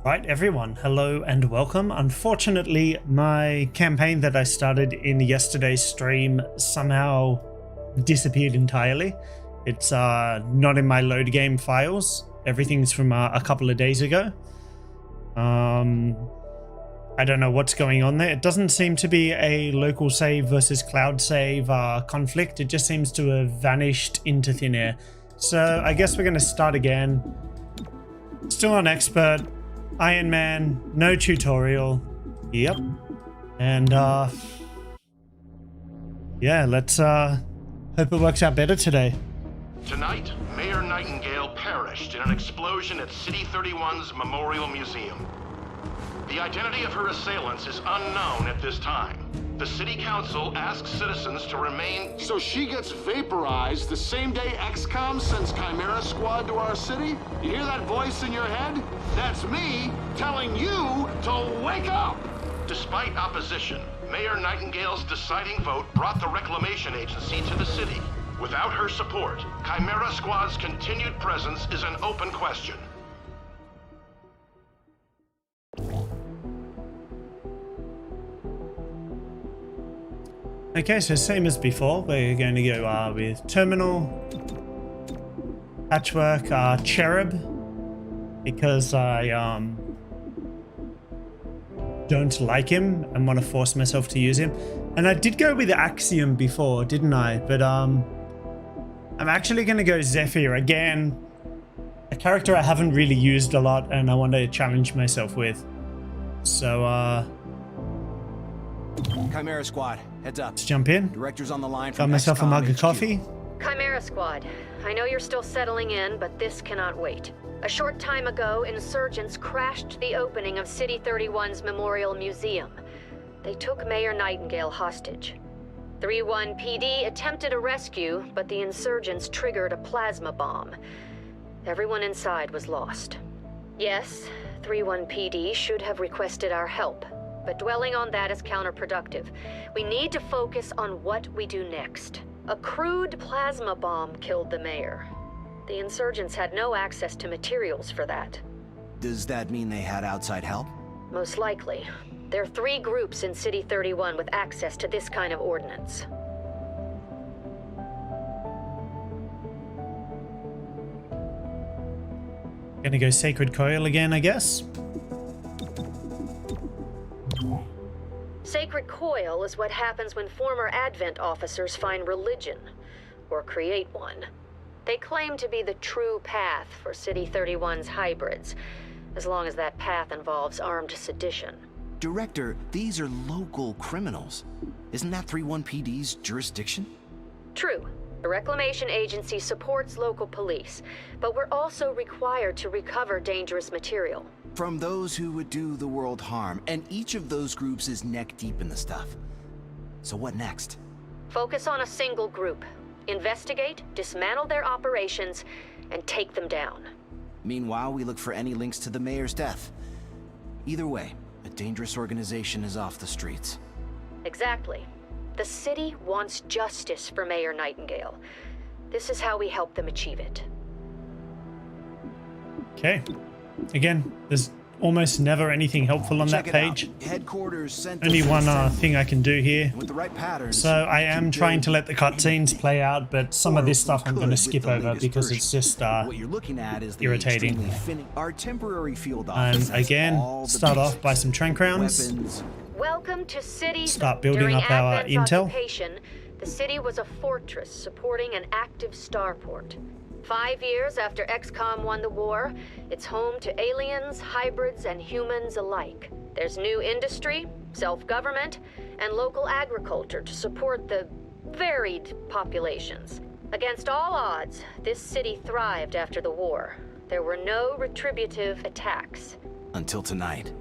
Right, everyone, hello and welcome. Unfortunately, my campaign that I started in yesterday's stream somehow disappeared entirely. It's not in my load game files. Everything's from a couple of days ago. I don't know what's going on there. It doesn't seem to be a local save versus cloud save conflict. It just seems to have vanished into thin air. So I guess we're going to start again. Still on expert. Iron Man, no tutorial. Yep. And yeah, let's hope it works out better today. Tonight, Mayor Nightingale perished in an explosion at City 31's Memorial Museum. The identity of her assailants is unknown at this time. The City Council asks citizens to remain... So she gets vaporized the same day XCOM sends Chimera Squad to our city? You hear that voice in your head? That's me telling you to wake up! Despite opposition, Mayor Nightingale's deciding vote brought the Reclamation Agency to the city. Without her support, Chimera Squad's continued presence is an open question. Okay, so same as before, we're going to go with Terminal, Patchwork, Cherub, because I don't like him and want to force myself to use him. And I did go with Axiom before, didn't I? But I'm actually going to go Zephyr again, a character I haven't really used a lot and I want to challenge myself with. So Chimera Squad, heads up. let's jump in. Director's on the line Got from myself a XCOM mug of HQ. coffee. Chimera Squad, I know you're still settling in, but this cannot wait. A short time ago, insurgents crashed the opening of City 31's Memorial Museum. They took Mayor Nightingale hostage. 3-1 PD attempted a rescue, but the insurgents triggered a plasma bomb. Everyone inside was lost. Yes, 3-1 PD should have requested our help, but dwelling on that is counterproductive. We need to focus on what we do next. A crude plasma bomb killed the mayor. The insurgents had no access to materials for that. Does that mean they had outside help? Most likely. There are 3 groups in City 31 with access to this kind of ordnance. Gonna go Sacred Coil again, I guess. Sacred Coil is what happens when former Advent officers find religion, or create one. They claim to be the true path for City 31's hybrids, as long as that path involves armed sedition. Director, these are local criminals. Isn't that 3-1 PD's jurisdiction? True. The Reclamation Agency supports local police, but we're also required to recover dangerous material. From those who would do the world harm, and each of those groups is neck deep in the stuff. So what next? Focus on a single group. Investigate, dismantle their operations, and take them down. Meanwhile, we look for any links to the mayor's death. Either way, a dangerous organization is off the streets. Exactly. The city wants justice for Mayor Nightingale. This is how we help them achieve it. Okay. Again, there's almost never anything helpful on that Check it out. page. Headquarters sent Only us one a thing I can do here. with the right patterns. So I am trying to let the cutscenes play out, but some of this stuff I'm going to Could skip with the over latest because version. it's just What you're looking at is the irritating. extremely our temporary field office And has again, all the start off basics. by some trank rounds. Weapons. Welcome to City. Start building During up our Advent's intel. occupation, the city was a fortress supporting an active starport. 5 years after XCOM won the war, it's home to aliens, hybrids, and humans alike. There's new industry, self-government, and local agriculture to support the varied populations. Against all odds, this city thrived after the war. There were no retributive attacks. Until tonight.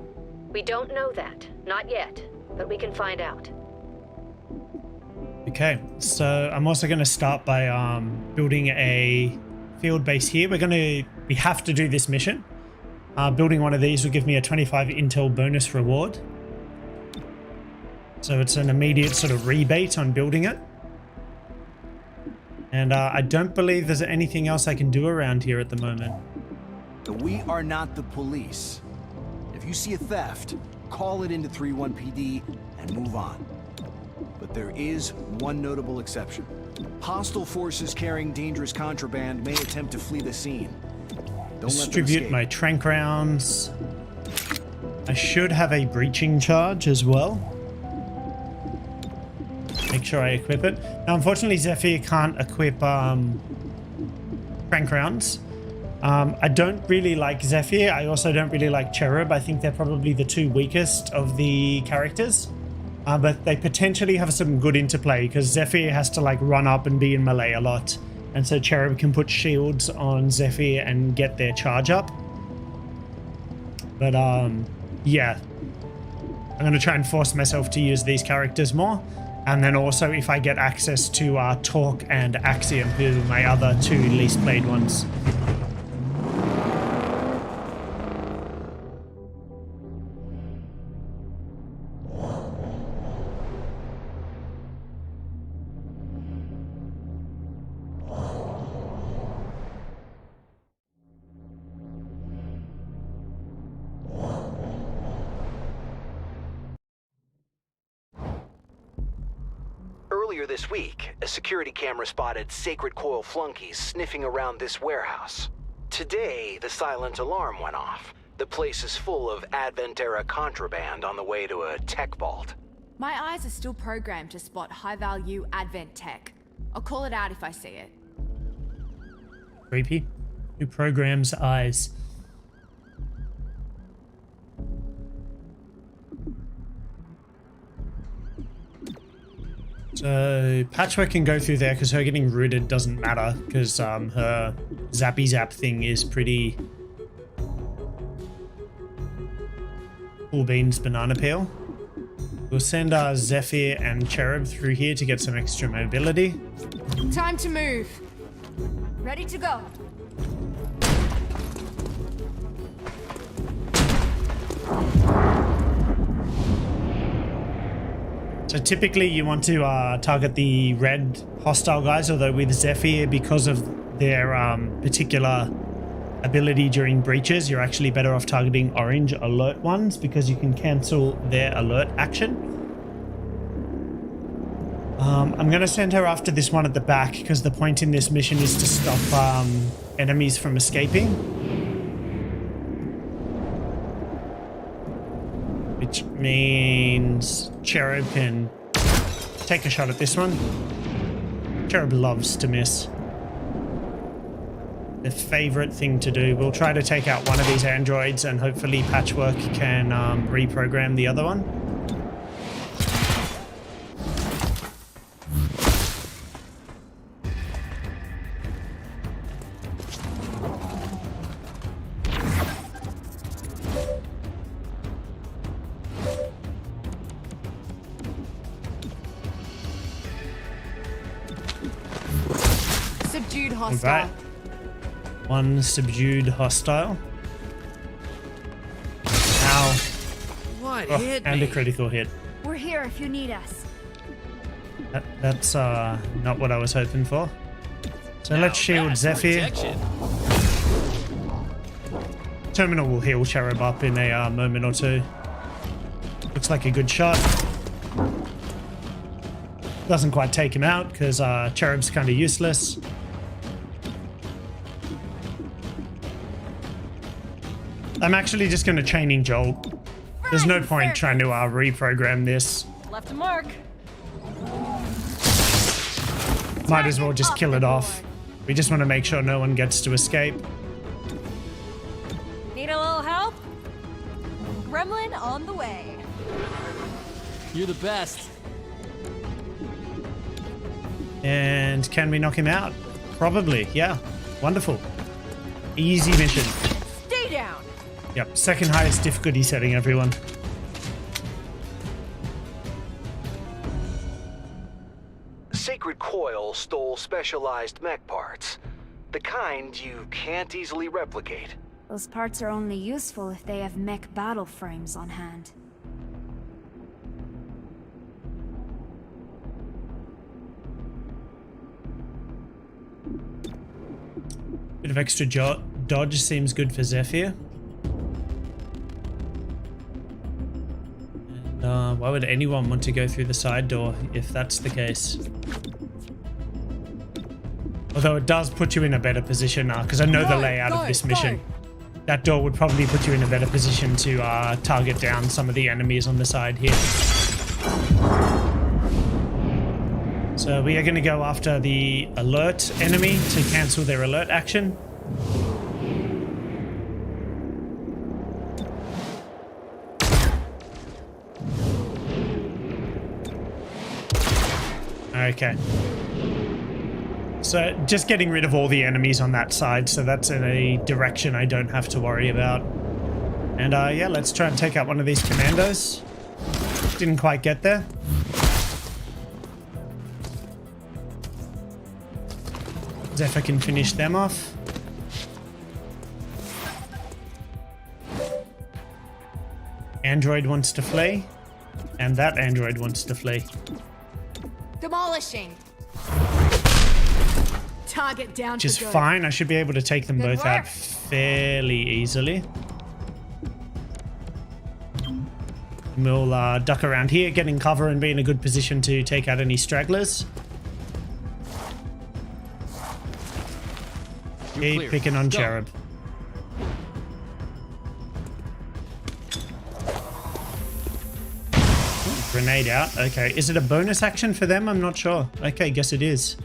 We don't know that, not yet, but we can find out. Okay, so I'm also going to start by building a field base here. We have to do this mission. Building one of these will give me a 25 intel bonus reward. So it's an immediate sort of rebate on building it. And I don't believe there's anything else I can do around here at the moment. We are not the police. If you see a theft, call it into 31 PD and move on. But there is one notable exception. Hostile forces carrying dangerous contraband may attempt to flee the scene. Don't Distribute my tranq rounds. I should have a breaching charge as well. Make sure I equip it. Now, unfortunately, Zephyr can't equip tranq rounds. I don't really like Zephyr. I also don't really like Cherub. I think they're probably the two weakest of the characters. But they potentially have some good interplay because Zephyr has to like run up and be in melee a lot. And so Cherub can put shields on Zephyr and get their charge up. But yeah. I'm going to try and force myself to use these characters more. And then also if I get access to Torque and Axiom, who are my other two least played ones. Earlier this week, a security camera spotted Sacred Coil flunkies sniffing around this warehouse. Today, the silent alarm went off. The place is full of Advent-era contraband on the way to a tech vault. My eyes are still programmed to spot high-value Advent tech. I'll call it out if I see it. Creepy. Who programs eyes? So Patchwork can go through there because her getting rooted doesn't matter because her zappy zap thing is pretty cool beans banana peel. We'll send Zephyr and Cherub through here to get some extra mobility. Time to move. Ready to go. So typically you want to target the red hostile guys, although with Zephyr, because of their particular ability during breaches, you're actually better off targeting orange alert ones because you can cancel their alert action. I'm going to send her after this one at the back because the point in this mission is to stop enemies from escaping. Which means Cherub can take a shot at this one. Cherub loves to miss. Their favorite thing to do. We'll try to take out one of these androids and hopefully Patchwork can reprogram the other one. Subdued hostile. Alright. One subdued hostile. Ow. What Oh, hit and me? a critical hit. We're here if you need us. That's not what I was hoping for. So Now let's shield that's Zephyr. protection. Terminal will heal Cherub up in a moment or two. Looks like a good shot. Doesn't quite take him out because Cherub's kind of useless. I'm actually just going to chaining Jolt. There's no point trying to reprogram this. Left a mark. Might as well just kill it off. We just want to make sure no one gets to escape. Need a little help? Gremlin on the way. You're the best. And can we knock him out? Probably, yeah. Wonderful. Easy mission. Stay down. Yep, second highest difficulty setting, everyone. Sacred Coil stole specialized mech parts. The kind you can't easily replicate. Those parts are only useful if they have mech battle frames on hand. Bit of extra dodge seems good for Zephyr. And why would anyone want to go through the side door if that's the case? Although it does put you in a better position now, because I know the layout of this mission. That door would probably put you in a better position to target down some of the enemies on the side here. So we are going to go after the alert enemy to cancel their alert action. Okay. So just getting rid of all the enemies on that side, so that's in a direction I don't have to worry about. And yeah, let's try and take out one of these commandos. Didn't quite get there. Zephyr can finish them off. Android wants to flee. And that android wants to flee. Demolishing. Target down. Which is fine. I should be able to take them both out fairly easily. We'll duck around here, get in cover and be in a good position to take out any stragglers. Keep picking on Cherub. Grenade out. Okay, is it a bonus action for them? I'm not sure. Okay, guess it is.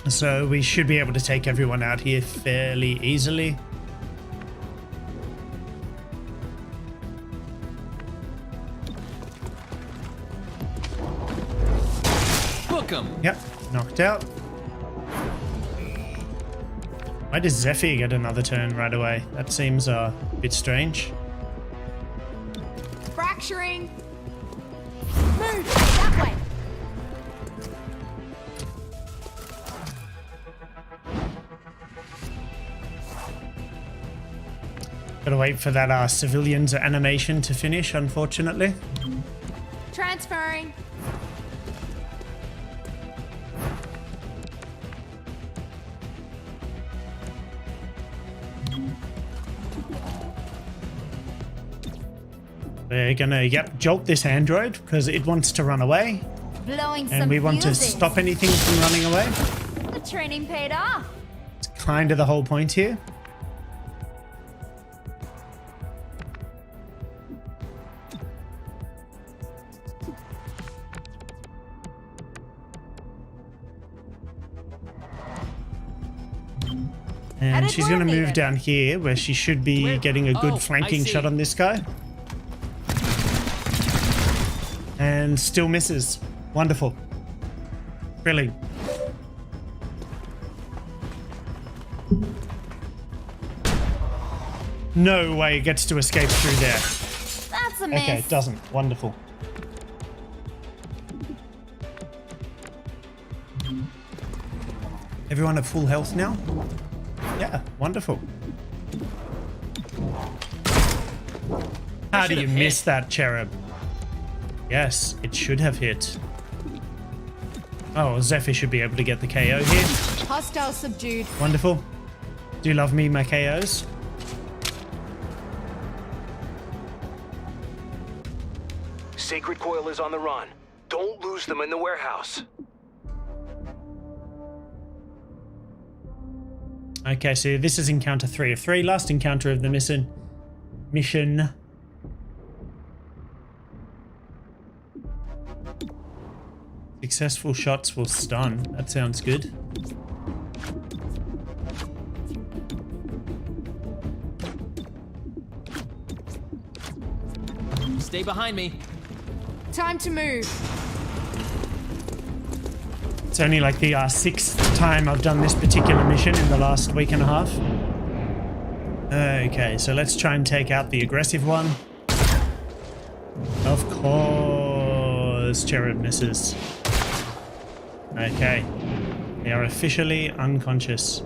So we should be able to take everyone out here fairly easily. Book 'em. Yep, knocked out. Why does Zephyr get another turn right away? That seems a bit strange. Fracturing. Move that way. Gotta wait for that civilian's animation to finish, unfortunately. Transferring. We're gonna, jolt this android because it wants to run away. Blowing And we want to stop anything from running away. The training paid off. It's kind of the whole point here. And she's going to move down here where she should be getting a good flanking shot on this guy. And still misses. Wonderful. Really. No way it gets to escape through there. That's a miss. Okay, it doesn't. Wonderful. Everyone at full health now? Yeah, wonderful. How do you miss that, Cherub? Yes, it should have hit. Oh, Zephyr should be able to get the KO here. Hostile subdued. Wonderful. Do you love me, my KOs? Sacred Coil is on the run. Don't lose them in the warehouse. Okay, so this is encounter 3 of 3. Last encounter of the mission. Successful shots will stun. That sounds good. Stay behind me. Time to move. It's only like the 6th time I've done this particular mission in the last week and a half. Okay, so let's try and take out the aggressive one. Of course, Cherub misses. Okay, they are officially unconscious.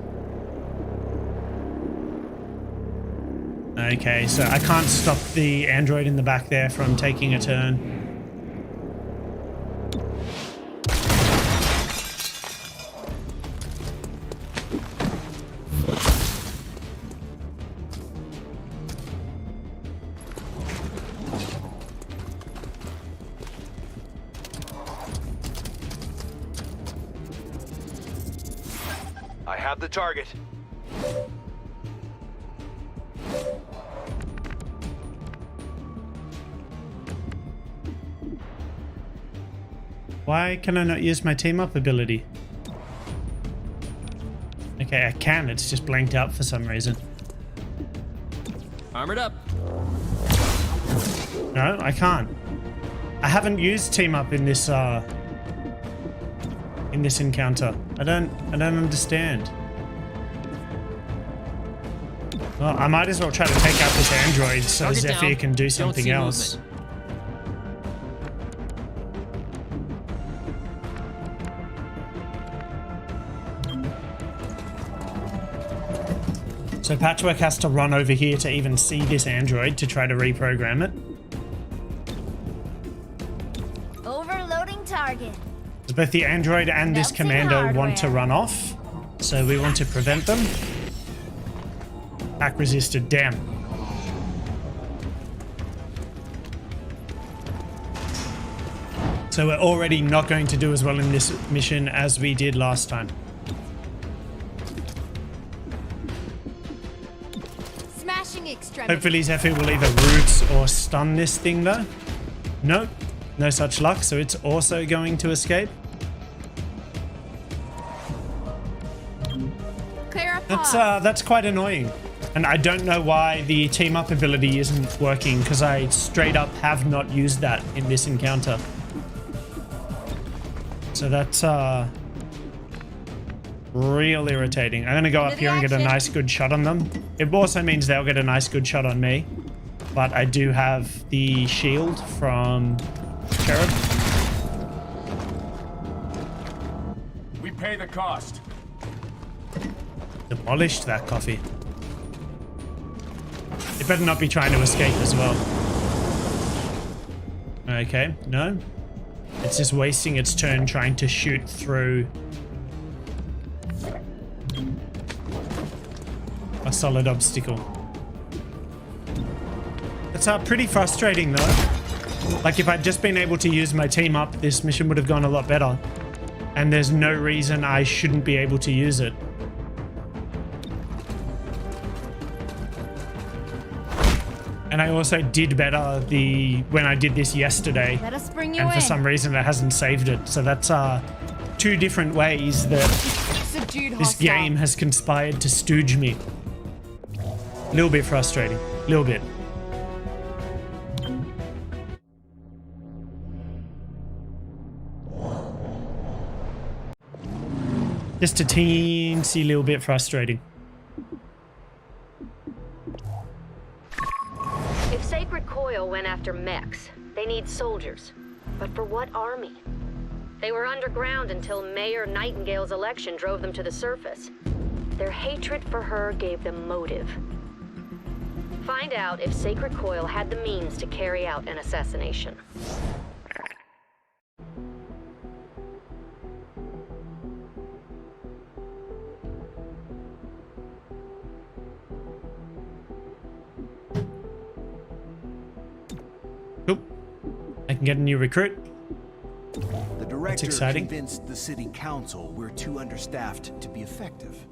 Okay, so I can't stop the android in the back there from taking a turn. I have the target. Why can I not use my team up ability? Okay, I can, it's just blanked out for some reason. Armored up. No, I can't. I haven't used team up in this encounter. I don't understand. Well, I might as well try to take out this android so Target Zephyr down. can do Don't something see else. movement. So Patchwork has to run over here to even see this android to try to reprogram it. Overloading target. Both the android and this Melting commando want to hardware. run off, so we want to prevent them. Hack resisted, damn. So we're already not going to do as well in this mission as we did last time. Smashing extremity. Hopefully Zephyr will either root or stun this thing though. Nope, no such luck, so it's also going to escape. Clear a path. That's quite annoying. And I don't know why the team up ability isn't working, because I straight up have not used that in this encounter. So that's real irritating. I'm gonna go up here and get a nice good shot on them. It also means they'll get a nice good shot on me. But I do have the shield from Cherub. We pay the cost. Demolished that coffee. It better not be trying to escape as well. Okay, no. It's just wasting its turn trying to shoot through a solid obstacle. It's pretty frustrating though. Like if I'd just been able to use my team up, this mission would have gone a lot better. And there's no reason I shouldn't be able to use it. And I also did better when I did this yesterday. Let us bring you And for in. some reason it hasn't saved it. So that's two different ways that Subdued this hostile. game has conspired to stooge me. A little bit frustrating. A little bit. Just a teensy little bit frustrating. If Sacred Coil went after mechs, they need soldiers. But for what army? They were underground until Mayor Nightingale's election drove them to the surface. Their hatred for her gave them motive. Find out if Sacred Coil had the means to carry out an assassination. Oop. I can get a new recruit. The director exciting. convinced the city council we're too understaffed to be effective.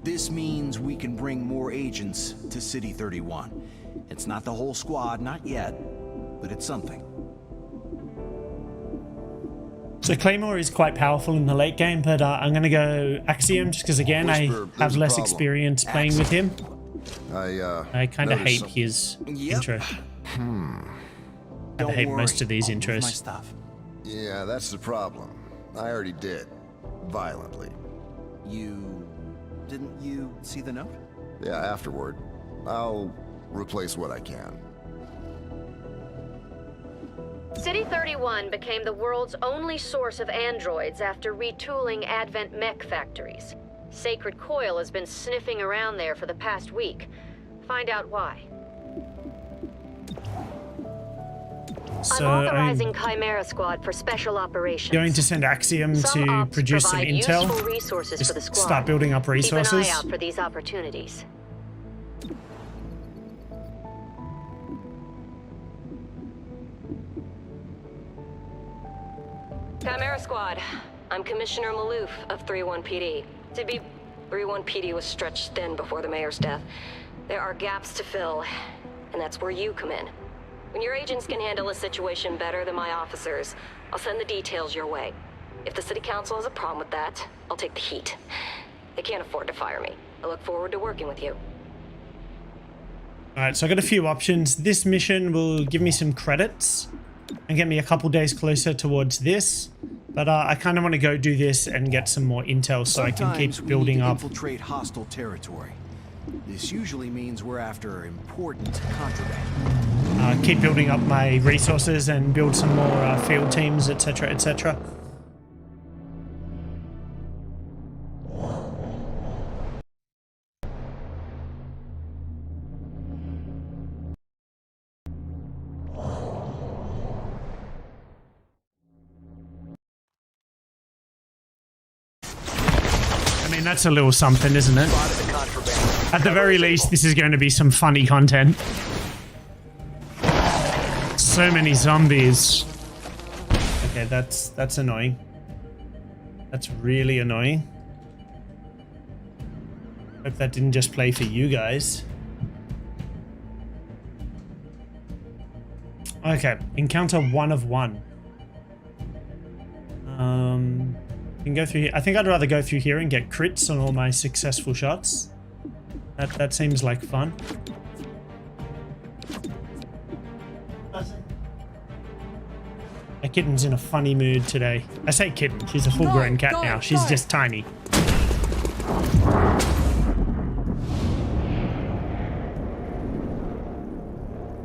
This means we can bring more agents to City 31. It's not the whole squad, not yet, but it's something. So Claymore is quite powerful in the late game, but I'm going to go Axiom just because, again, I Whisper, have there's a less problem. experience playing with him. I kind of noticed hate something. his intro. I Don't hate worry, most of these I'll move intros. my stuff. Yeah, that's the problem. I already did. violently. Didn't you see the note? Yeah, afterward. I'll replace what I can. City 31 became the world's only source of androids after retooling Advent mech factories. Sacred Coil has been sniffing around there for the past week. Find out why. So I'm authorizing Chimera Squad for special operations. Going to send Axiom to produce some intel. Resources Just for the squad. start building up resources. Keep an eye out for these opportunities. Chimera Squad, I'm Commissioner Maloof of 31 PD. To be 31 PD was stretched thin before the mayor's death. There are gaps to fill, and that's where you come in. When your agents can handle a situation better than my officers, I'll send the details your way. If the city council has a problem with that, I'll take the heat. They can't afford to fire me. I look forward to working with you. Alright, so I got a few options. This mission will give me some credits and get me a couple days closer towards this. But I kind of want to go do this and get some more intel so I can keep building up. Infiltrate hostile territory. This usually means we're after important contraband. Keep building up my resources and build some more field teams, etc., etc. I mean, that's a little something, isn't it? At the very least, this is going to be some funny content. So many zombies. Okay, that's annoying. That's really annoying. Hope that didn't just play for you guys. Okay, encounter 1 of 1. You can go through here. I think I'd rather go through here and get crits on all my successful shots. That seems like fun. The kitten's in a funny mood today. I say kitten, she's a full-grown cat now. She's just tiny.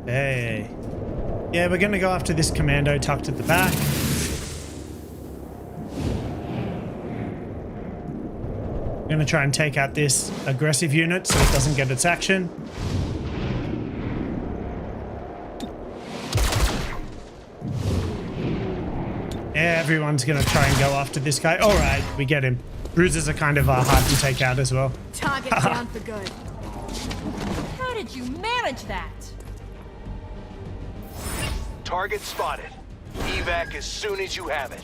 Hey. Yeah, we're gonna go after this commando tucked at the back. I'm gonna try and take out this aggressive unit so it doesn't get its action. Everyone's gonna try and go after this guy. All right, we get him. Bruisers are kind of hard to take out as well. Target down for good. How did you manage that? Target spotted. Evac as soon as you have it.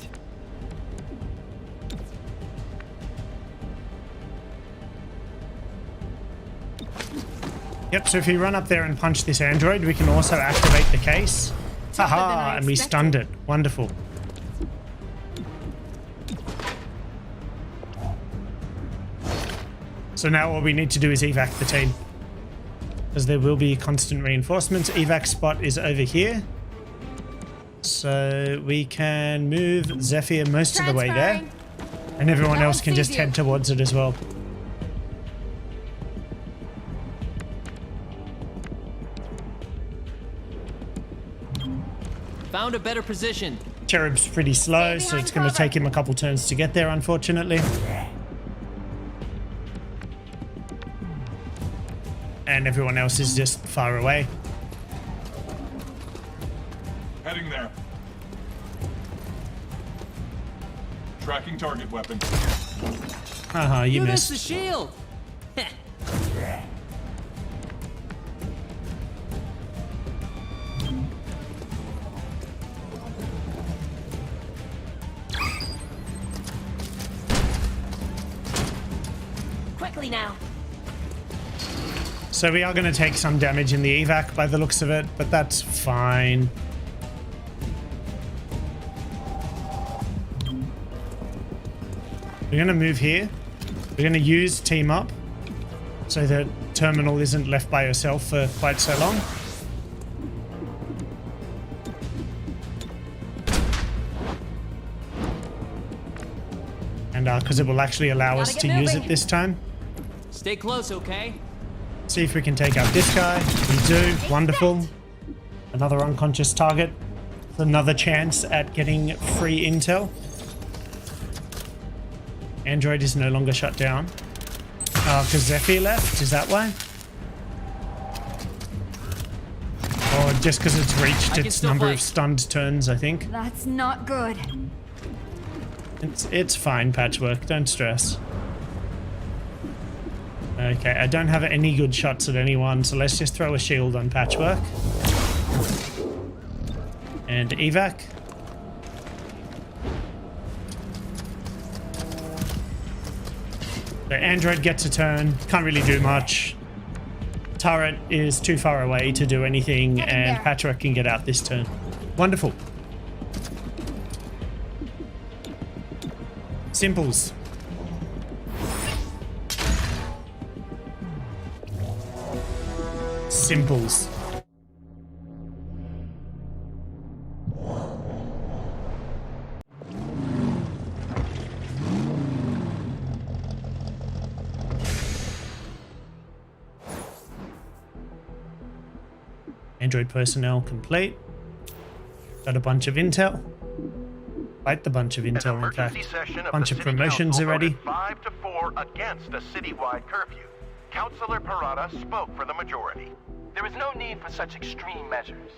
Yep, so if you run up there and punch this android, we can also activate the case. Haha, and we stunned it. Wonderful. So now all we need to do is evac the team. Because there will be constant reinforcements. Evac spot is over here. So we can move Zephyr most of the way there. And everyone else can just head towards it as well. Found a better position. Cherub's pretty slow, so it's going to take him a couple turns to get there, unfortunately. And everyone else is just far away. Heading there. Tracking target weapon. Haha, you missed. The shield. Quickly now. So we are going to take some damage in the evac by the looks of it, but that's fine. We're going to move here. We're going to use team up so that Terminal isn't left by herself for quite so long. And because it will actually allow us to use it this time. Stay close, okay? See if we can take out this guy. We do. Wonderful. Another unconscious target. Another chance at getting free intel. Android is no longer shut down. Because Zephyr left? Is that why? Or just because it's reached its number of stunned turns, I think. That's not good. It's fine, Patchwork. Don't stress. Okay, I don't have any good shots at anyone, so let's just throw a shield on Patchwork. And evac. So Android gets a turn. Can't really do much. Turret is too far away to do anything, and Patchwork can get out this turn. Wonderful. Simples. Simples. Android personnel complete. Got a bunch of intel. Quite the bunch of intel, in fact. Bunch of promotions already. 5 to 4 against a citywide curfew. Councilor Parada spoke for the majority. There is no need for such extreme measures.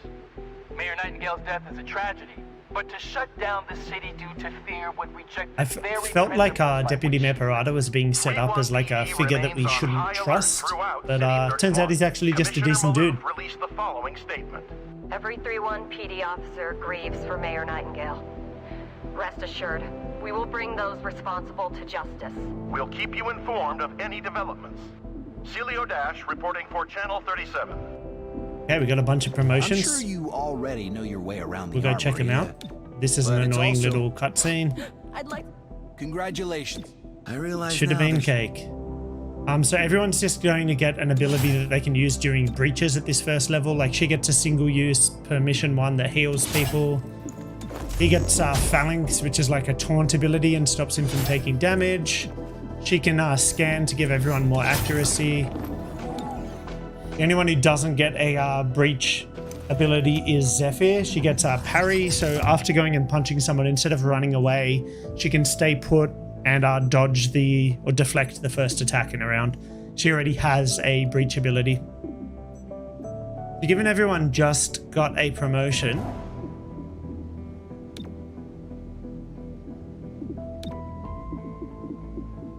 Mayor Nightingale's death is a tragedy, but to shut down the city due to fear would reject I felt like Deputy Mayor Parada was being set up as like a figure that we shouldn't trust, but turns out he's actually just a decent dude. Released the following statement. Every 3-1 PD officer grieves for Mayor Nightingale. Rest assured, we will bring those responsible to justice. We'll keep you informed of any developments. Celio Dash reporting for Channel 37. Okay, we got a bunch of promotions. I'm sure you already know your way around the We'll go check him out. This is an annoying little cutscene. I'd like... Congratulations. I realize should have been cake. So everyone's just going to get an ability that they can use during breaches at this first level. Like she gets a single use permission one that heals people. He gets Phalanx, which is like a taunt ability and stops him from taking damage. She can scan to give everyone more accuracy. The only one who doesn't get a breach ability is Zephyr. She gets a parry, so after going and punching someone, instead of running away, she can stay put and dodge or deflect the first attack in a round. She already has a breach ability. Given everyone just got a promotion,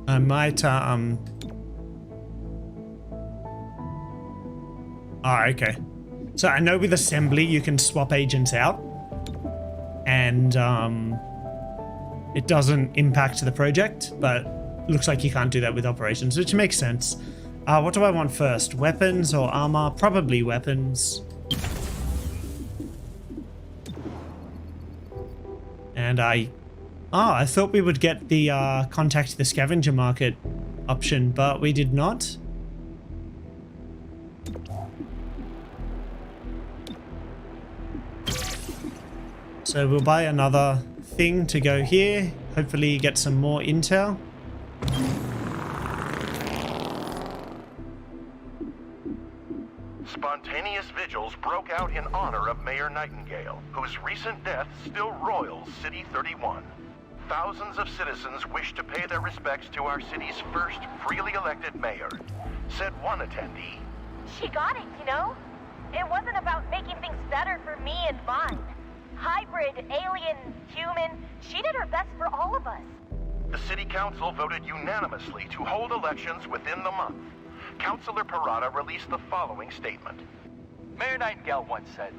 I might, okay. So I know with Assembly you can swap agents out and it doesn't impact the project, but looks like you can't do that with Operations, which makes sense. What do I want first? Weapons or armor? Probably weapons. And I thought we would get the contact the scavenger market option, but we did not. So we'll buy another thing to go here. Hopefully get some more intel. Spontaneous vigils broke out in honor of Mayor Nightingale, whose recent death still roils City 31. Thousands of citizens wish to pay their respects to our city's first freely elected mayor, said one attendee. She got it, you know? It wasn't about making things better for me and mine. Hybrid, alien, human, she did her best for all of us. The city council voted unanimously to hold elections within the month. Councilor Parada released the following statement. Mayor Nightingale once said,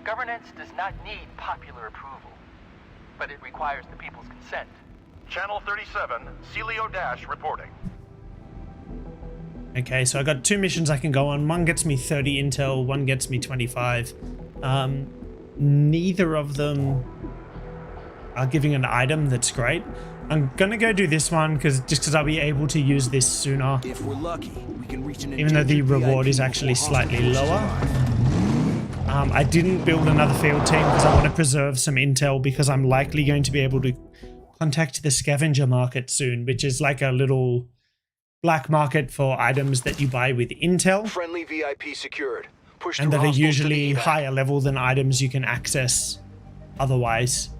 governance does not need popular approval, but it requires the people's consent. Channel 37, Celio Dash reporting. Okay, so I got 2 missions I can go on. One gets me 30 intel, one gets me 25. Neither of them are giving an item that's great. I'm gonna go do this one because I'll be able to use this sooner. If we're lucky, we can reach an even though the reward is actually slightly lower. I didn't build another field team because I want to preserve some intel because I'm likely going to be able to contact the scavenger market soon, which is like a little black market for items that you buy with intel. Friendly VIP secured. Push And that are hostiles to the usually evac. higher level than items you can access otherwise.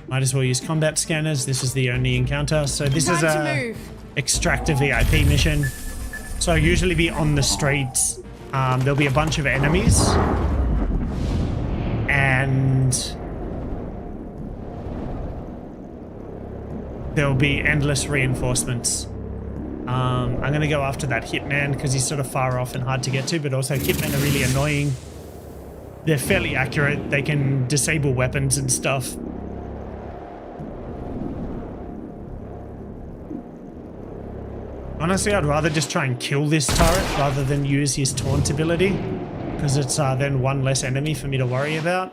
Might as well use combat scanners. This is the only encounter. So this is a extract a VIP mission. So I'll usually be on the streets. There'll be a bunch of enemies. And there'll be endless reinforcements. I'm going to go after that hitman because he's sort of far off and hard to get to, but also hitmen are really annoying. They're fairly accurate. They can disable weapons and stuff. Honestly, I'd rather just try and kill this turret rather than use his taunt ability, because it's then one less enemy for me to worry about.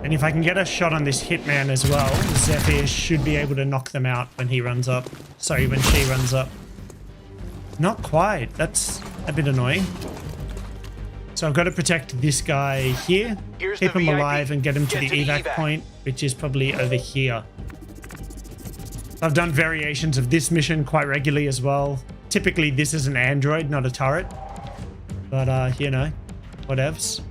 And if I can get a shot on this hitman as well, Zephyr should be able to knock them out when he runs up. Sorry, when she runs up. Not quite. That's a bit annoying. So I've got to protect this guy here, keep him alive and get him to the evac point, which is probably over here. I've done variations of this mission quite regularly as well. Typically this is an android, not a turret. But you know, whatevs.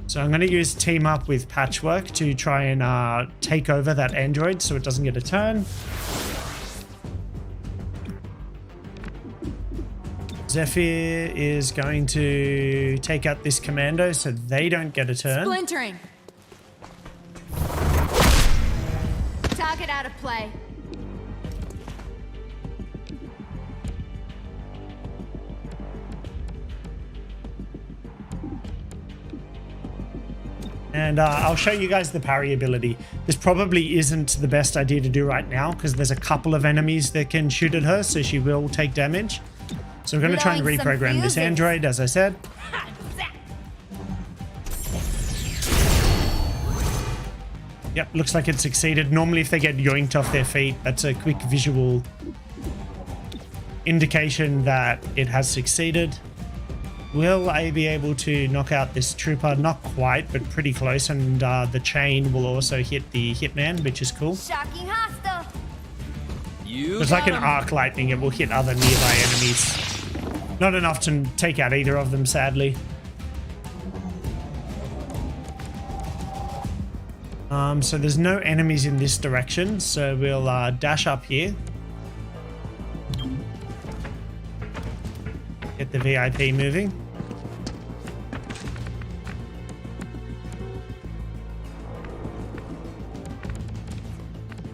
So I'm going to use team up with Patchwork to try and take over that android so it doesn't get a turn. Zephyr is going to take out this commando so they don't get a turn. Splintering. Target out of play. And I'll show you guys the parry ability. This probably isn't the best idea to do right now because there's a couple of enemies that can shoot at her, so she will take damage. So we're going to try and reprogram this android, as I said. Yep, looks like it succeeded. Normally if they get yoinked off their feet, that's a quick visual indication that it has succeeded. Will I be able to knock out this trooper? Not quite, but pretty close. And the chain will also hit the hitman, which is cool. Shocking hostile. It's like an arc lightning. It will hit other nearby enemies. Not enough to take out either of them, sadly. So there's no enemies in this direction, so we'll dash up here. Get the VIP moving.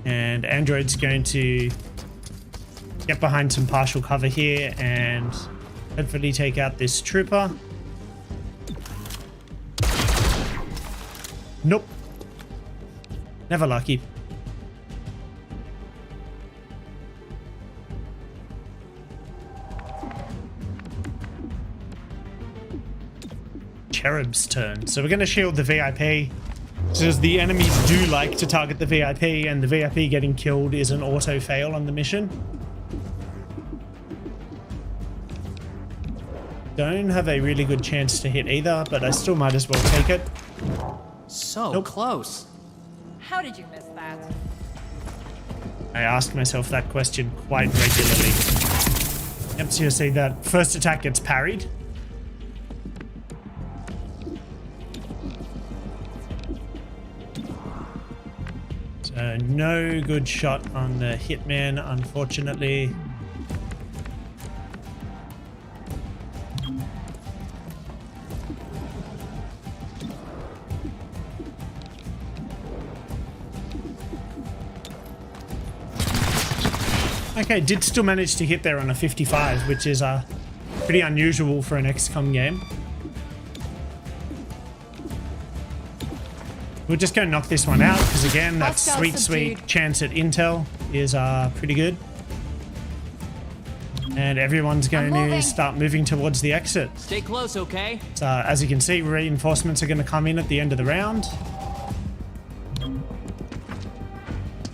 And Android's going to get behind some partial cover here and hopefully take out this trooper. Nope. Never lucky. Cherub's turn. So we're going to shield the VIP. Because the enemies do like to target the VIP, and the VIP getting killed is an auto fail on the mission. Don't have a really good chance to hit either, but I still might as well take it. So close. How did you miss that? I ask myself that question quite regularly. Yep, so you see that first attack gets parried. So no good shot on the hitman, unfortunately. Okay, did still manage to hit there on a 55, which is pretty unusual for an XCOM game. We'll just go knock this one out, because again, that sweet chance at intel is pretty good. And everyone's going to start moving towards the exit. Stay close, okay? So as you can see, reinforcements are going to come in at the end of the round.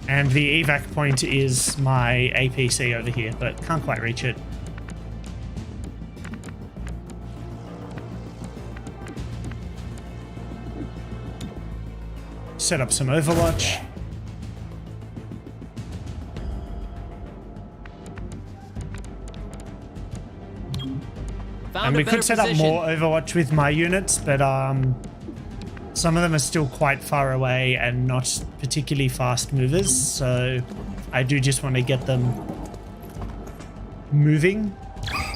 And the evac point is my APC over here, but can't quite reach it. Set up some Overwatch. And we could set up more Overwatch with my units, but some of them are still quite far away and not particularly fast movers, so I do just want to get them moving.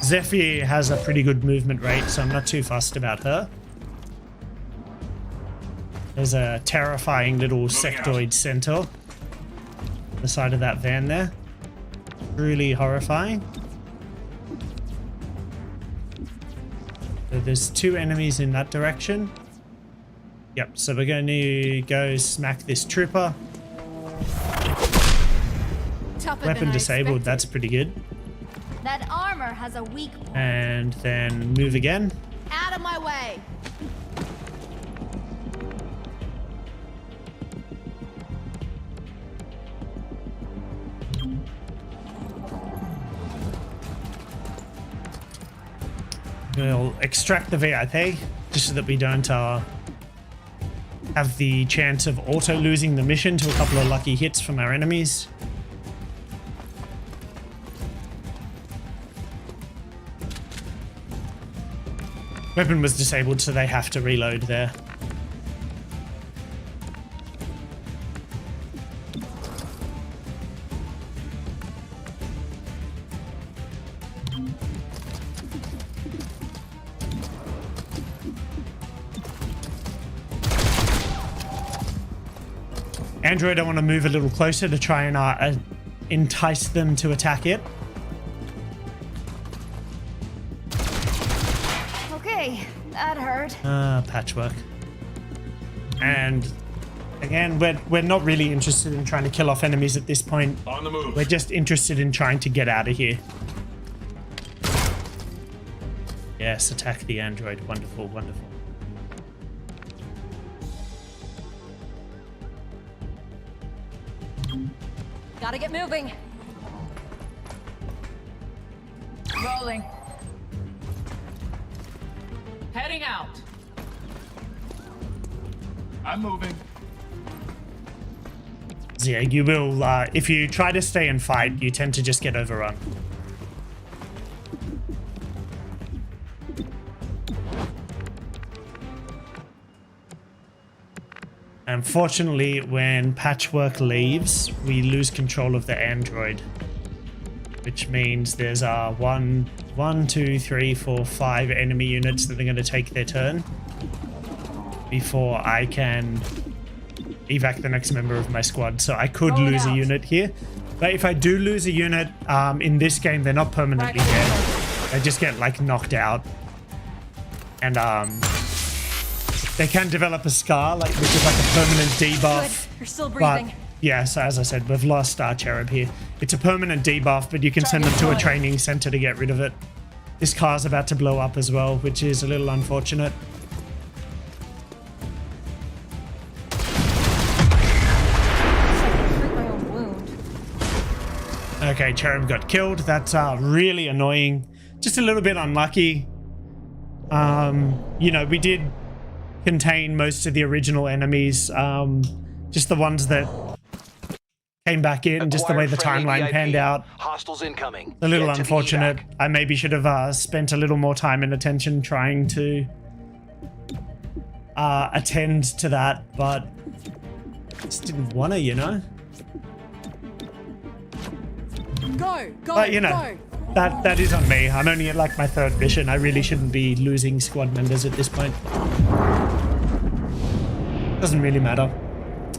Zephyr has a pretty good movement rate, so I'm not too fussed about her. There's a terrifying little sectoid centaur on the side of that van there. Really horrifying. So there's 2 enemies in that direction. Yep, so we're going to go smack this trooper. Weapon disabled, that's pretty good. That armor has a weak point. And then move again. Out of my way. We'll extract the VIP just so that we don't have the chance of auto losing the mission to a couple of lucky hits from our enemies. Weapon was disabled, so they have to reload there. Android, I want to move a little closer to try and entice them to attack it. Okay, that hurt. Patchwork. And again, we're not really interested in trying to kill off enemies at this point. On the move. We're just interested in trying to get out of here. Yes, attack the android. Wonderful, wonderful. Gotta get moving. Rolling. Heading out. I'm moving. Yeah, you will, if you try to stay and fight, you tend to just get overrun. Unfortunately, when Patchwork leaves, we lose control of the android, which means there's 1, 2, 3, 4, 5 enemy units that are going to take their turn before I can evac the next member of my squad. So I could lose a unit here, but if I do lose a unit in this game, they're not permanently dead. They just get like knocked out, and they can develop a scar, which is like a permanent debuff. Good. You're still breathing. But yeah, so as I said, we've lost Star Cherub here. It's a permanent debuff, but you can send them to a training center to get rid of it. This car's about to blow up as well, which is a little unfortunate. Okay, Cherub got killed. That's really annoying. Just a little bit unlucky. You know, we did contain most of the original enemies. Just the ones that came back in, just the way the timeline panned out. Hostiles incoming. A little unfortunate. I maybe should have spent a little more time and attention trying to attend to that, but just didn't want to, you know? Go, but, you know, that is on me. I'm only at like my 3rd mission. I really shouldn't be losing squad members at this point. Doesn't really matter.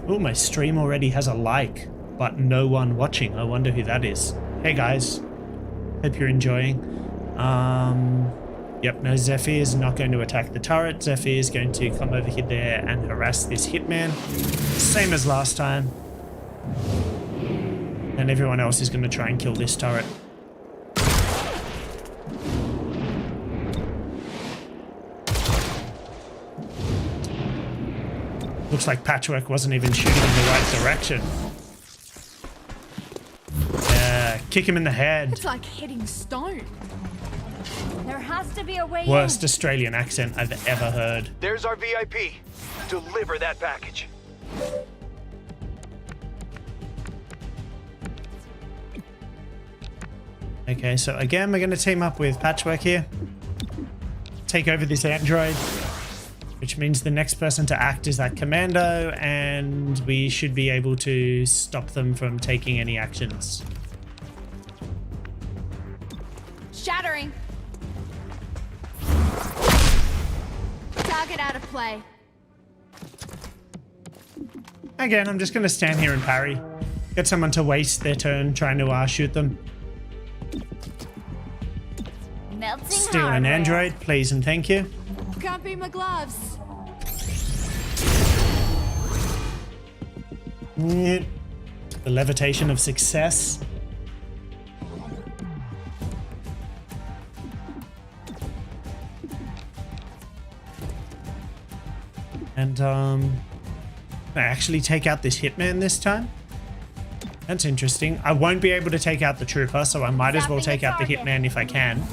Oh, my stream already has a like, but no one watching. I wonder who that is. Hey guys, hope you're enjoying. Yep, no, Zephyr is not going to attack the turret. Zephyr is going to come over here there and harass this hitman. Same as last time. And everyone else is going to try and kill this turret. Looks like Patchwork wasn't even shooting in the right direction. kick him in the head. It's like hitting stone. There has to be a way Worst Australian accent I've ever heard. There's our VIP. Deliver that package. Okay, so again, we're going to team up with Patchwork here. Take over this android, which means the next person to act is that commando, and we should be able to stop them from taking any actions. Shattering. Target out of play. Again, I'm just going to stand here and parry. Get someone to waste their turn trying to shoot them. melting Steal an hardware. android, please and thank you. Can't be my gloves. The levitation of success. And I actually take out this hitman this time. That's interesting. I won't be able to take out the trooper, so I might as well take out the hitman if I can.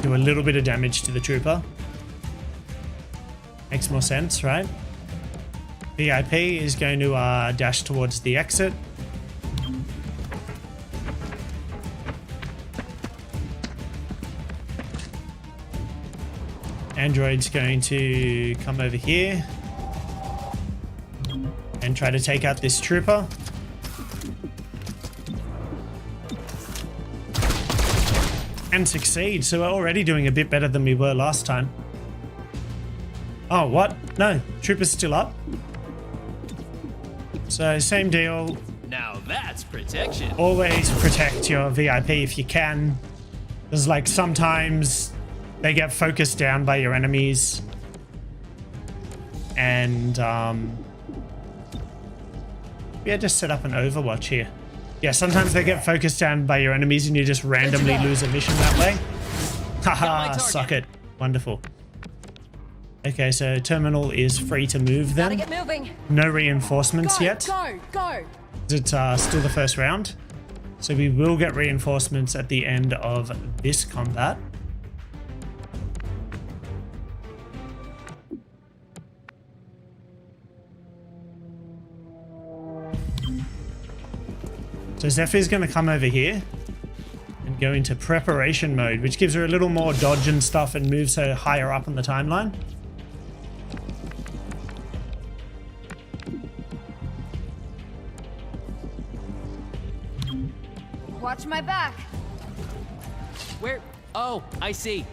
Do a little bit of damage to the trooper. Makes more sense, right? VIP is going to dash towards the exit. Android's going to come over here and try to take out this trooper. And succeed, so we're already doing a bit better than we were last time. Oh, what? No, trooper's still up. So same deal. Now that's protection. Always protect your VIP if you can. There's like sometimes they get focused down by your enemies. And yeah, just set up an Overwatch here. Yeah, sometimes they get focused down by your enemies and you just randomly lose a mission that way. Haha, suck it. Wonderful. Okay, so terminal is free to move then. Gotta get moving. No reinforcements yet. Go. It's still the first round. So we will get reinforcements at the end of this combat. So Zephyr's going to come over here and go into preparation mode, which gives her a little more dodge and stuff and moves her higher up on the timeline. Watch my back. Where? Oh, I see.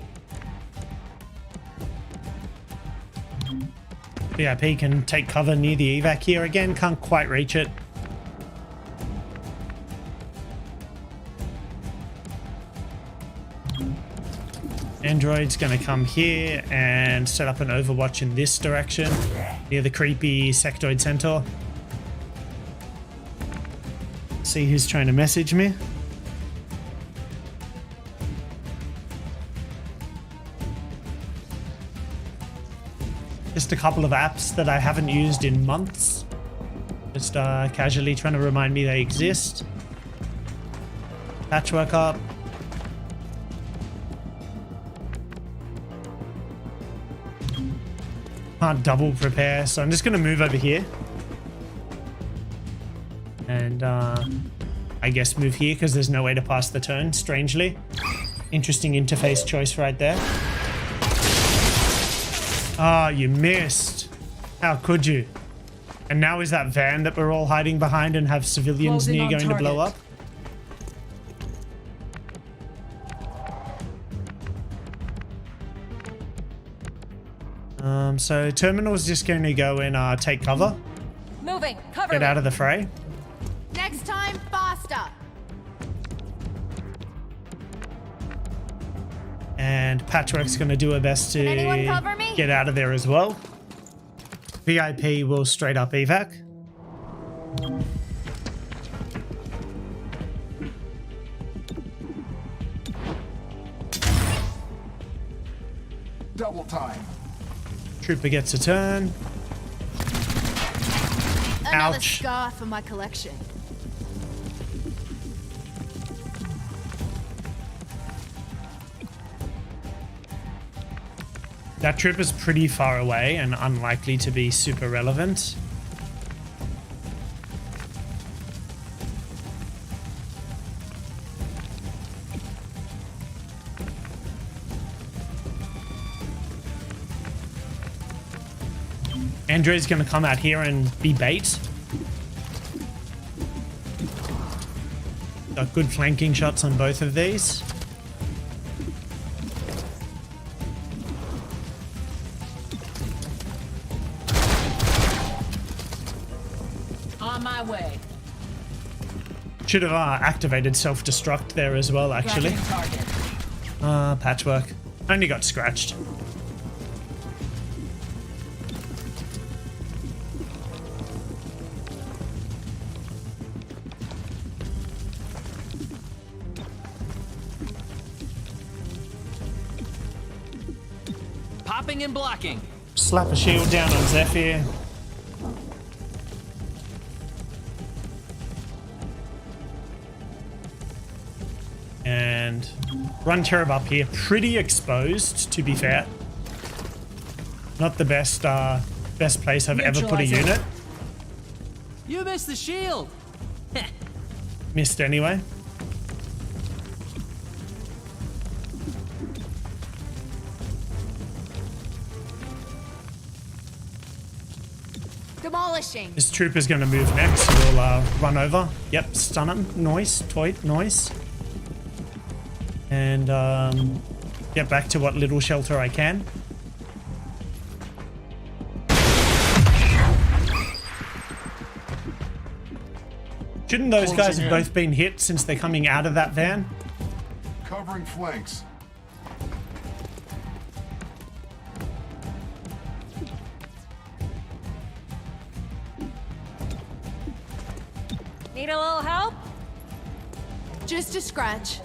VIP can take cover near the evac here again. Can't quite reach it. Android's going to come here and set up an Overwatch in this direction near the creepy sectoid centaur. See who's trying to message me. Just a couple of apps that I haven't used in months. Just casually trying to remind me they exist. Patchwork up. Can't double prepare, so I'm just going to move over here. And I guess move here because there's no way to pass the turn, strangely. Interesting interface choice right there. Ah, you missed. How could you? And now is that van that we're all hiding behind and have civilians Closing near on going to blow target. up? So Terminal's just going to go and take cover. Moving. Cover Get me. out of the fray. Next time, faster. And Patchwork's going to do her best to anyone cover me? get out of there as well. VIP will straight up evac. Double time. Trooper gets a turn. Another Ouch. scar for my collection. That trip is pretty far away and unlikely to be super relevant. Andre's gonna come out here and be bait. Got good flanking shots on both of these. On my way. Should have activated self-destruct there as well, actually. Patchwork. Only got scratched. Popping and blocking. Slap a shield down on Zephyr. And run Cherub up here. Pretty exposed, to be fair. Not the best best place I've ever put a unit. You missed the shield. Missed anyway. Demolishing. This trooper's going to move next, so we'll run over. Yep, stun him. Noise, toit, noise. And get back to what little shelter I can. Shouldn't those guys have both been hit since they're coming out of that van? Covering flanks. Need a little help? Just a scratch.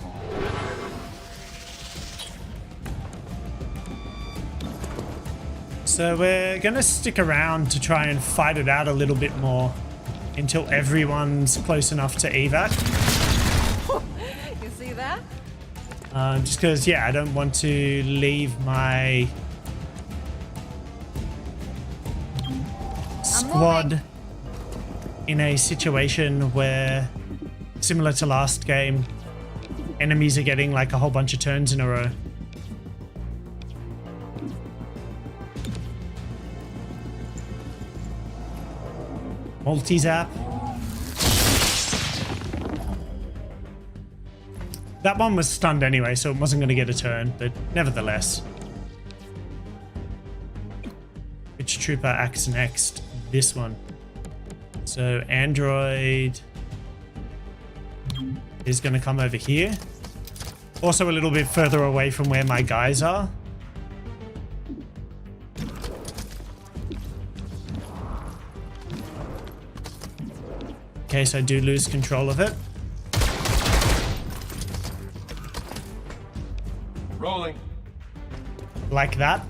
So we're gonna stick around to try and fight it out a little bit more until everyone's close enough to evac. You see that? Just because, yeah, I don't want to leave my squad in a situation where, similar to last game, enemies are getting like a whole bunch of turns in a row. Multi-zap. That one was stunned anyway, so it wasn't going to get a turn, but nevertheless. Which trooper acts next? This one. So Android is going to come over here. Also a little bit further away from where my guys are. In case I do lose control of it. Rolling. Like that.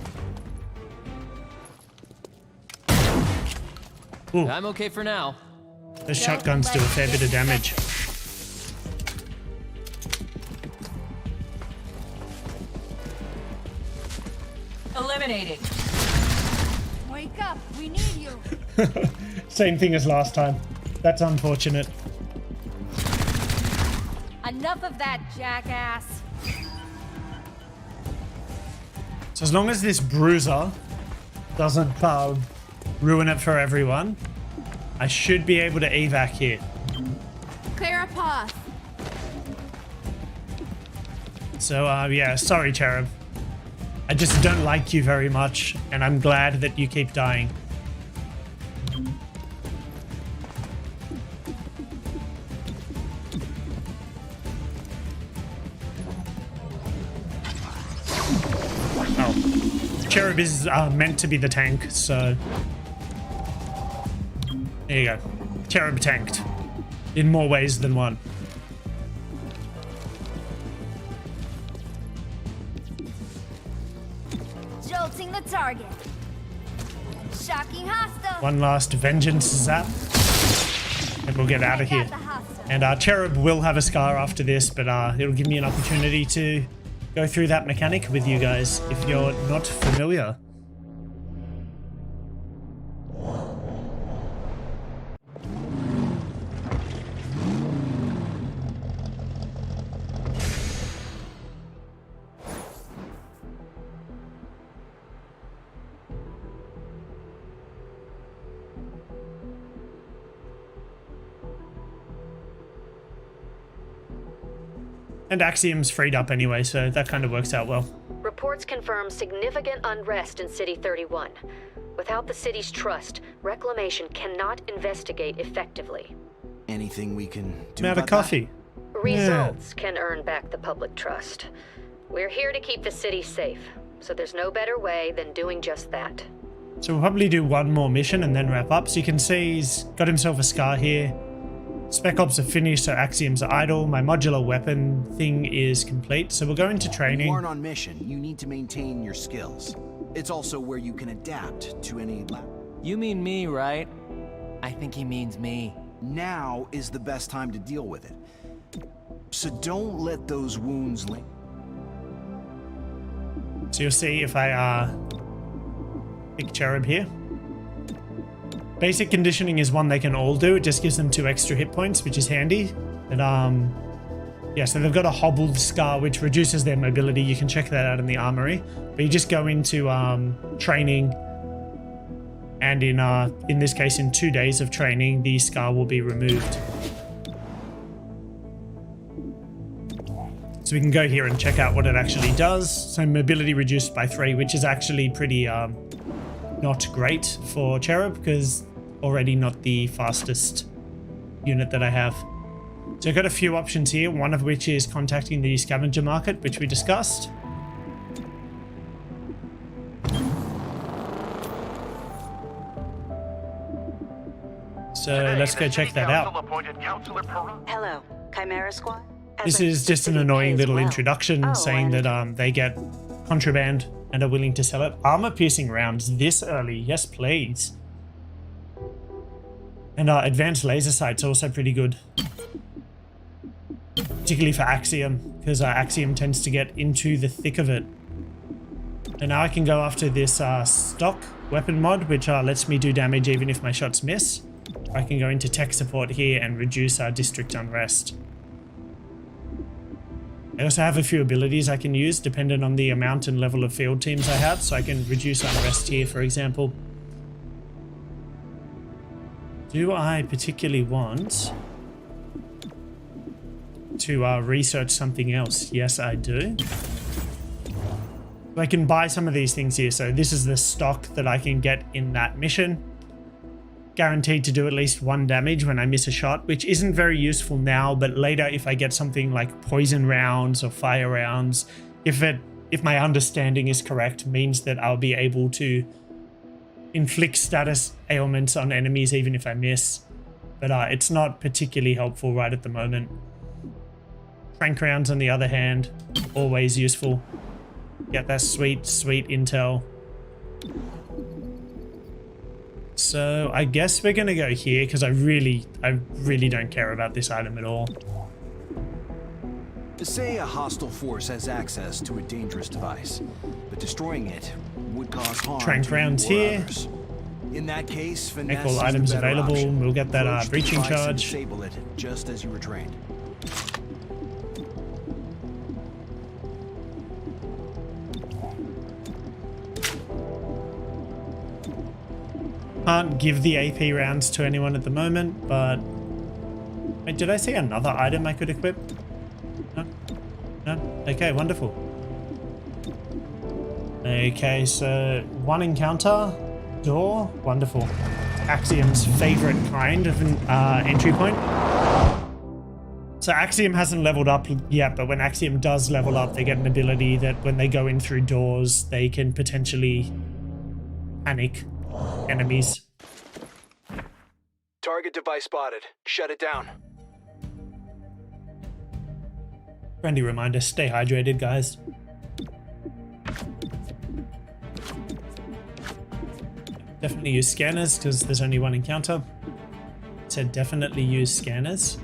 Ooh. I'm okay for now. The shotguns do a fair bit of damage. Eliminating. Wake up, we need you. Same thing as last time. That's unfortunate. Enough of that, jackass. So as long as this bruiser doesn't ruin it for everyone, I should be able to evac here. Clear a path. So yeah, sorry Cherub. I just don't like you very much, and I'm glad that you keep dying. Oh. Cherub is meant to be the tank, so... There you go. Cherub tanked. In more ways than one. Jolting the target. Shocking hostile. One last vengeance zap. And we'll get out of here. And Cherub will have a scar after this, but it'll give me an opportunity to go through that mechanic with you guys if you're not familiar. And Axiom's freed up anyway, so that kind of works out well. Reports confirm significant unrest in City 31. Without the city's trust, Reclamation cannot investigate effectively. Anything we can do I'm out of about coffee. Results can earn back the public trust. We're here to keep the city safe, so there's no better way than doing just that. So we'll probably do one more mission and then wrap up. So you can see he's got himself a scar here. Spec Ops are finished, so Axiom's idle. My modular weapon thing is complete, so we'll go into training. When you aren't on mission, you need to maintain your skills. It's also where you can adapt to any... You mean me, right? I think he means me. Now is the best time to deal with it. So don't let those wounds linger. So you'll see if I pick Cherub here. Basic conditioning is one they can all do. It just gives them 2 extra hit points, which is handy. And yeah, so they've got a hobbled scar, which reduces their mobility. You can check that out in the armory. But you just go into training, and in this case, in 2 days of training, the scar will be removed. So we can go here and check out what it actually does. So mobility reduced by 3, which is actually pretty not great for Cherub, because already not the fastest unit that I have. So I've got a few options here, one of which is contacting the scavenger market, which we discussed. So let's go check that out. Hello, Chimera Squad. This is just an annoying little introduction saying that they get contraband and are willing to sell it. Armor-piercing rounds this early, yes please. And advanced laser sights are also pretty good. Particularly for Axiom, because Axiom tends to get into the thick of it. And now I can go after this stock weapon mod, which lets me do damage even if my shots miss. I can go into tech support here and reduce our district unrest. I also have a few abilities I can use depending on the amount and level of field teams I have, so I can reduce unrest here, for example. Do I particularly want to research something else? Yes, I do. I can buy some of these things here. So this is the stock that I can get in that mission. Guaranteed to do at least 1 damage when I miss a shot, which isn't very useful now, but later if I get something like poison rounds or fire rounds, if my understanding is correct, means that I'll be able to inflict status ailments on enemies even if I miss. But it's not particularly helpful right at the moment. Trank rounds on the other hand, always useful. Get that sweet, sweet intel. So I guess we're gonna go here because I really don't care about this item at all. Say a hostile force has access to a dangerous device, but destroying it would cause harm. Trank rounds here. Others. In that case, finesse all is items the better available. option. We'll get that Approach the breaching device and charge. disable it just as you were trained. Can't give the AP rounds to anyone at the moment, but... Wait, did I see another item I could equip? No? No? Okay, wonderful. Okay, so 1 encounter, door, wonderful. Axiom's favorite kind of an entry point. So Axiom hasn't leveled up yet, but when Axiom does level up, they get an ability that when they go in through doors, they can potentially panic enemies. Target device spotted. Shut it down. Friendly reminder, stay hydrated, guys. Definitely use scanners because there's only 1 encounter. Said definitely use scanners.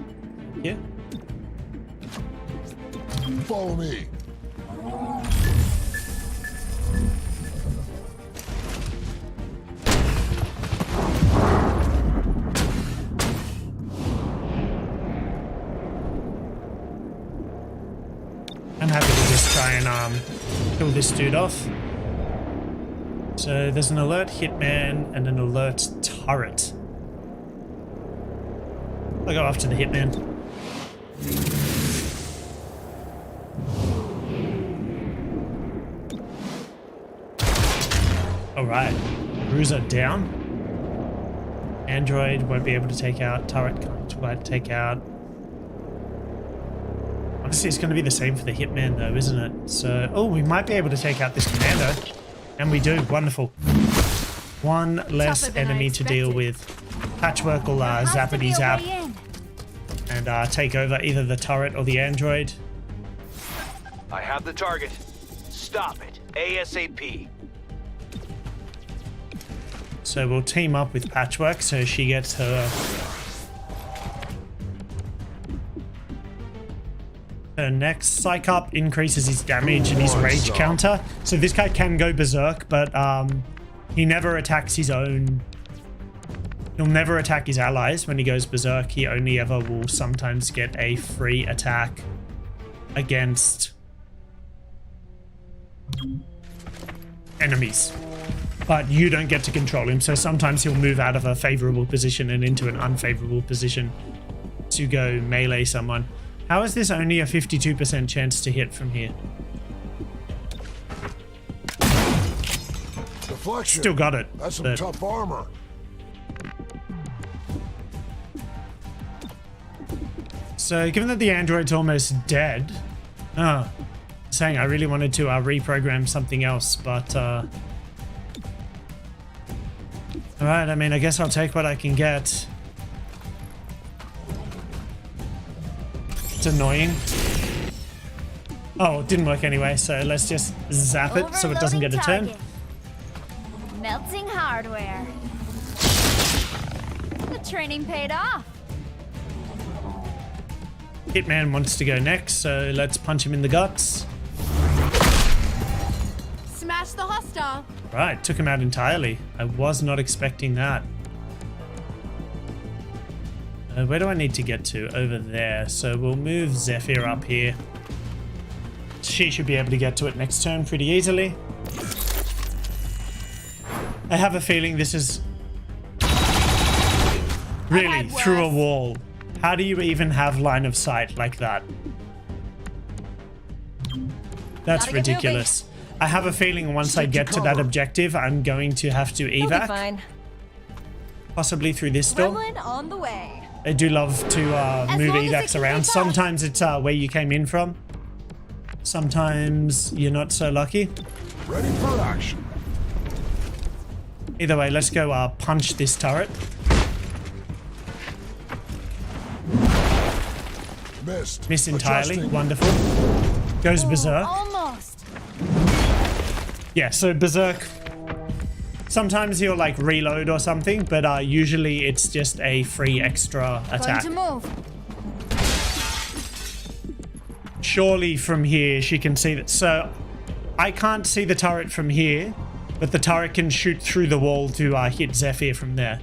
Yeah. Follow me. happy to just try and kill this dude off. So there's an alert hitman and an alert turret. I'll go after the hitman. Alright, Bruiser down. Android won't be able to take out. Turret can't quite take out. Honestly, it's going to be the same for the hitman though, isn't it? So, oh, we might be able to take out this commando. And we do. Wonderful. One less enemy to deal with. Patchwork will zappity zap and take over either the turret or the android. I have the target. Stop it. ASAP. So we'll team up with Patchwork so she gets her next. Psych Up increases his damage and his rage counter. So this guy can go berserk, but he never attacks his own. He'll never attack his allies when he goes berserk. He only ever will sometimes get a free attack against enemies. But you don't get to control him, so sometimes he'll move out of a favorable position and into an unfavorable position to go melee someone. How is this only a 52% chance to hit from here? Deflection. Still got it. That's some tough armor. So given that the android's almost dead, saying I really wanted to reprogram something else, but alright, I mean, I guess I'll take what I can get. It's annoying. Oh, it didn't work anyway, so let's just zap it so it doesn't get a turn. Melting hardware. The training paid off. Hitman wants to go next, so let's punch him in the guts. Smash the hostile. Right, took him out entirely. I was not expecting that. Where do I need to get to? Over there. So we'll move Zephyr up here. She should be able to get to it next turn pretty easily. I have a feeling this is really through a wall. How do you even have line of sight like that? That's ridiculous. I have a feeling once I get to that objective, I'm going to have to evac. Possibly through this door. On the way. They do love to move evacs around. Sometimes it's where you came in from. Sometimes you're not so lucky. Ready for action. Either way, let's go punch this turret. Missed entirely. Adjusting. Wonderful. Goes berserk. Almost. Yeah, so berserk. Sometimes he'll like reload or something, but usually it's just a free extra attack. Going to move. Surely from here she can see that. So I can't see the turret from here, but the turret can shoot through the wall to hit Zephyr from there.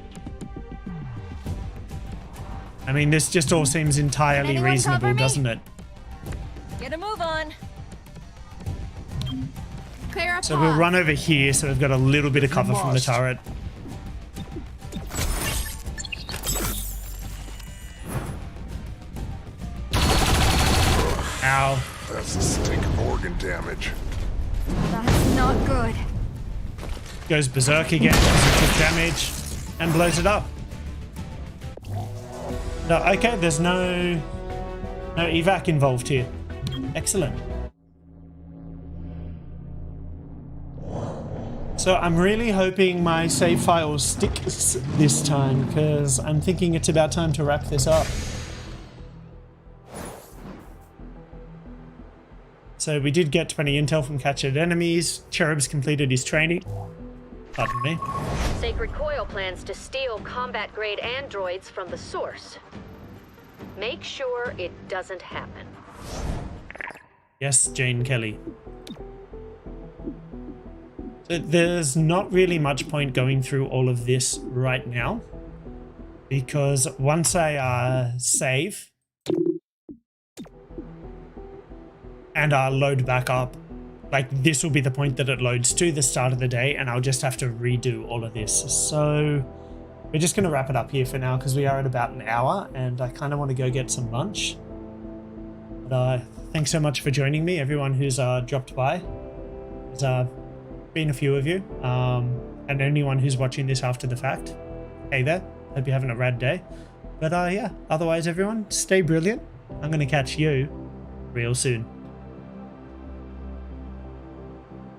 I mean, this just all seems entirely reasonable, doesn't it? Get a move on. Clear up. So we'll run over here so we've got a little bit of cover from the turret. Ow. That's a stink of organ damage. That's not good. Goes berserk again because it took damage and blows it up. No, okay, there's no evac involved here. Excellent. So I'm really hoping my save file sticks this time, because I'm thinking it's about time to wrap this up. So we did get 20 intel from captured enemies. Cherub's completed his training. Pardon me. Sacred Coil plans to steal combat-grade androids from the source. Make sure it doesn't happen. Yes, Jane Kelly. So there's not really much point going through all of this right now, because once I save and load back up. Like, this will be the point that it loads to the start of the day, and I'll just have to redo all of this. So we're just going to wrap it up here for now because we are at about an hour, and I kind of want to go get some lunch. But thanks so much for joining me, everyone who's dropped by. There's been a few of you, and anyone who's watching this after the fact. Hey there, hope you're having a rad day. But yeah, otherwise everyone, stay brilliant. I'm going to catch you real soon.